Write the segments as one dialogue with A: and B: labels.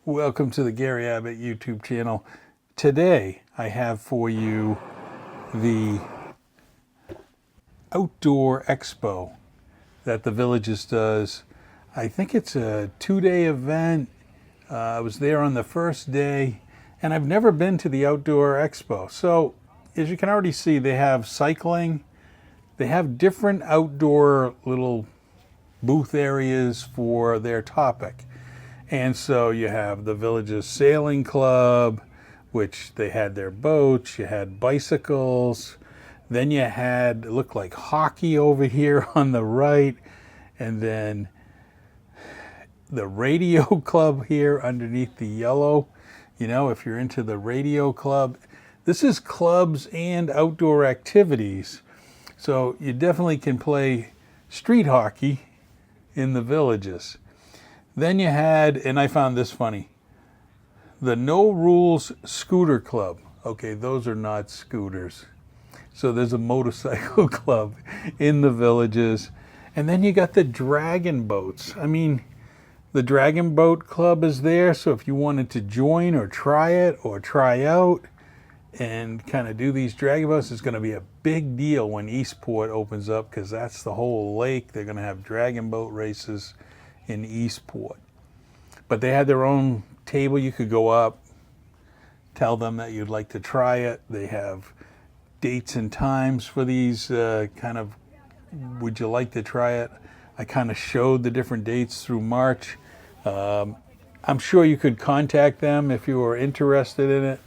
A: Welcome to the Gary Abbott YouTube channel. Today I have for you the Outdoor Expo that the Villages does. I think it's a 2-day event. I was there on the first day and I've never been to the Outdoor Expo. So as you can already see, they have cycling. They have different outdoor little booth areas for their topic. And so you have the Villages Sailing Club, which they had their boats, you had bicycles, then you had, it looked like hockey over here on the right, and then the radio club here underneath the yellow. You know, if you're into the radio club, this is clubs and outdoor activities. So you definitely can play street hockey in the Villages. Then you had, and I found this funny, the No Rules Scooter Club. Okay, those are not scooters. So there's a motorcycle club in the Villages. And then you got the dragon boats. I mean, the Dragon Boat Club is there, so if you wanted to join or try it or try out and kind of do these dragon boats, it's going to be a big deal when Eastport opens up, because that's the whole lake. They're going to have dragon boat races in Eastport. But they had their own table. You could go up, tell them that you'd like to try it. They have dates and times for these kind of, would you like to try it? I kind of showed the different dates through March. I'm sure you could contact them if you were interested in it.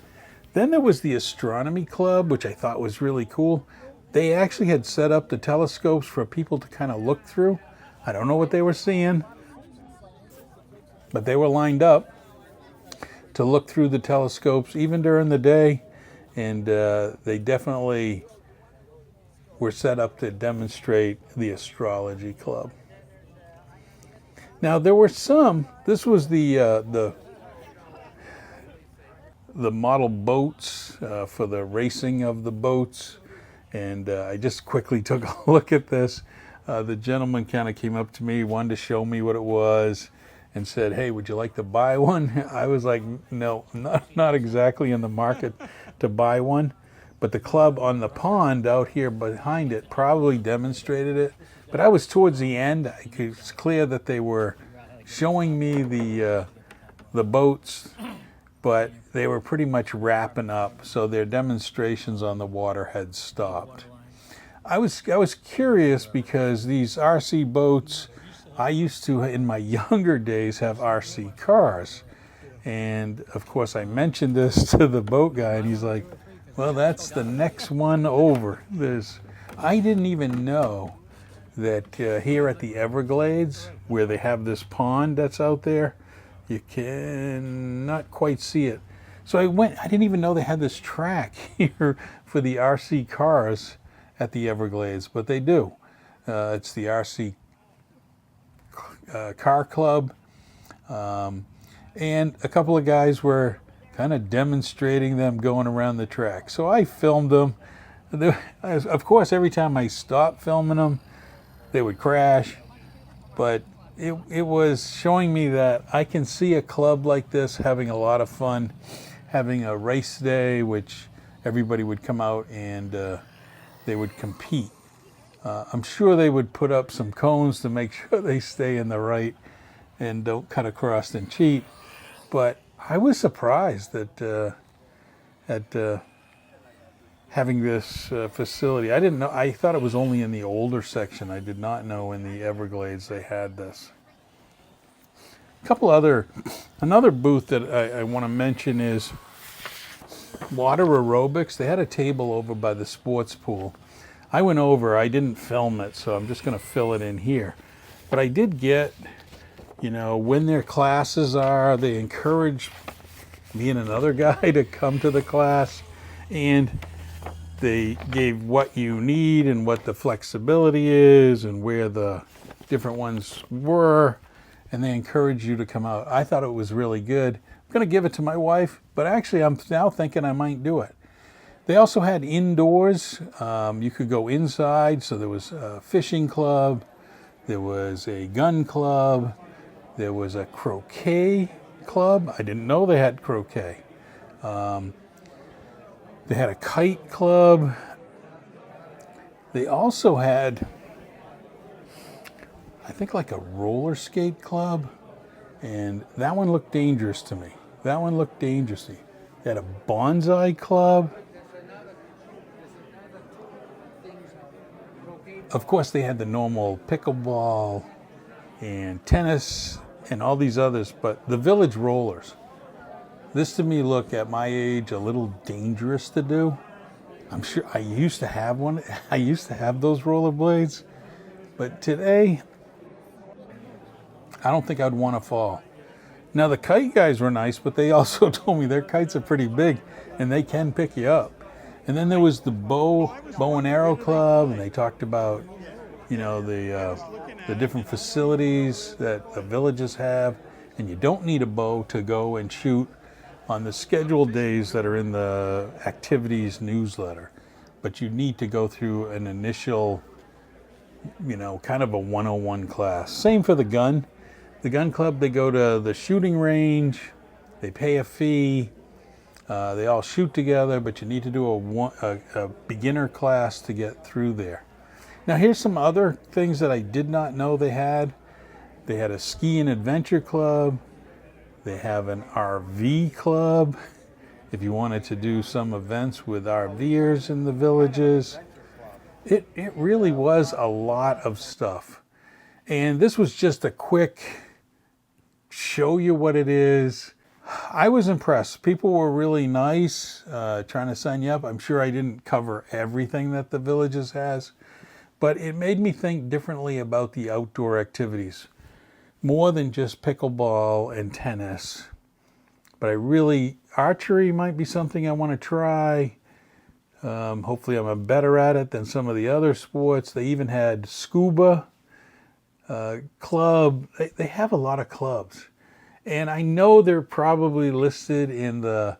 A: Then there was the Astronomy Club, which I thought was really cool. They actually had set up the telescopes for people to kind of look through. I don't know what they were seeing, but they were lined up to look through the telescopes even during the day, and they definitely were set up to demonstrate the Astrology Club. Now there were some, this was the model boats for the racing of the boats, and I just quickly took a look at this. The gentleman kind of came up to me, wanted to show me what it was, and said, "Hey, would you like to buy one?" I was like, no, not exactly in the market to buy one. But the club on the pond out here behind it probably demonstrated it. But I was towards the end. It's clear that they were showing me the boats, but they were pretty much wrapping up. So their demonstrations on the water had stopped. I was curious because these RC boats, I used to, in my younger days, have RC cars. And of course I mentioned this to the boat guy and he's like, well, that's the next one over. I didn't even know that here at the Everglades, where they have this pond that's out there, you can not quite see it. So I didn't even know they had this track here for the RC cars at the Everglades, but they do. It's the RC car club, and a couple of guys were kind of demonstrating them going around the track. So I filmed them. Of course, every time I stopped filming them, they would crash, but it was showing me that I can see a club like this having a lot of fun, having a race day, which everybody would come out and they would compete. I'm sure they would put up some cones to make sure they stay in the right and don't cut across and cheat. But I was surprised at having this facility. I didn't know. I thought it was only in the older section. I did not know in the Everglades they had this. Another booth that I want to mention is water aerobics. They had a table over by the sports pool. I went over, I didn't film it, so I'm just going to fill it in here. But I did get, when their classes are, they encourage me and another guy to come to the class, and they gave what you need and what the flexibility is and where the different ones were, and they encourage you to come out. I thought it was really good. I'm going to give it to my wife, but actually I'm now thinking I might do it. They also had indoors. You could go inside, so there was a fishing club, there was a gun club, there was a croquet club. I didn't know they had croquet. They had a kite club. They also had, I think, like a roller skate club. And that one looked dangerous to me. That one looked dangerous to me. They had a bonsai club. Of course, they had the normal pickleball and tennis and all these others, but the village rollers. This to me looked, at my age, a little dangerous to do. I'm sure I used to have one. I used to have those rollerblades, but today, I don't think I'd want to fall. Now, the kite guys were nice, but they also told me their kites are pretty big and they can pick you up. And then there was the bow and arrow club, and they talked about, you know, the different facilities that the villages have, and you don't need a bow to go and shoot on the scheduled days that are in the activities newsletter. But you need to go through an initial, you know, kind of a 101 class. Same for the gun. The gun club, they go to the shooting range, they pay a fee, they all shoot together, but you need to do a beginner class to get through there. Now here's some other things that I did not know they had. They had a ski and adventure club. They have an RV club, if you wanted to do some events with RVers in the villages. It really was a lot of stuff. And this was just a quick show you what it is. I was impressed. People were really nice, trying to sign you up. I'm sure I didn't cover everything that the Villages has, but it made me think differently about the outdoor activities. More than just pickleball and tennis. But archery might be something I want to try. Hopefully I'm better at it than some of the other sports. They even had scuba club. They have a lot of clubs. And I know they're probably listed in the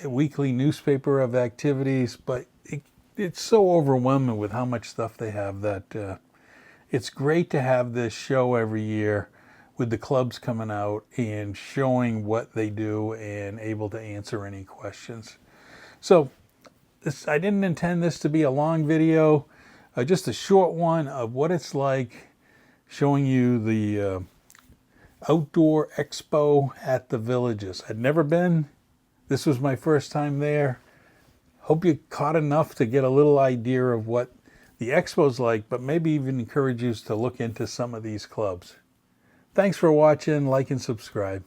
A: weekly newspaper of activities, but it's so overwhelming with how much stuff they have that it's great to have this show every year with the clubs coming out and showing what they do and able to answer any questions. So I didn't intend this to be a long video, just a short one of what it's like, showing you the Outdoor Expo at the Villages. I'd never been. This was my first time there. Hope you caught enough to get a little idea of what the expo's like, but maybe even encourage you to look into some of these clubs. Thanks for watching. Like and subscribe.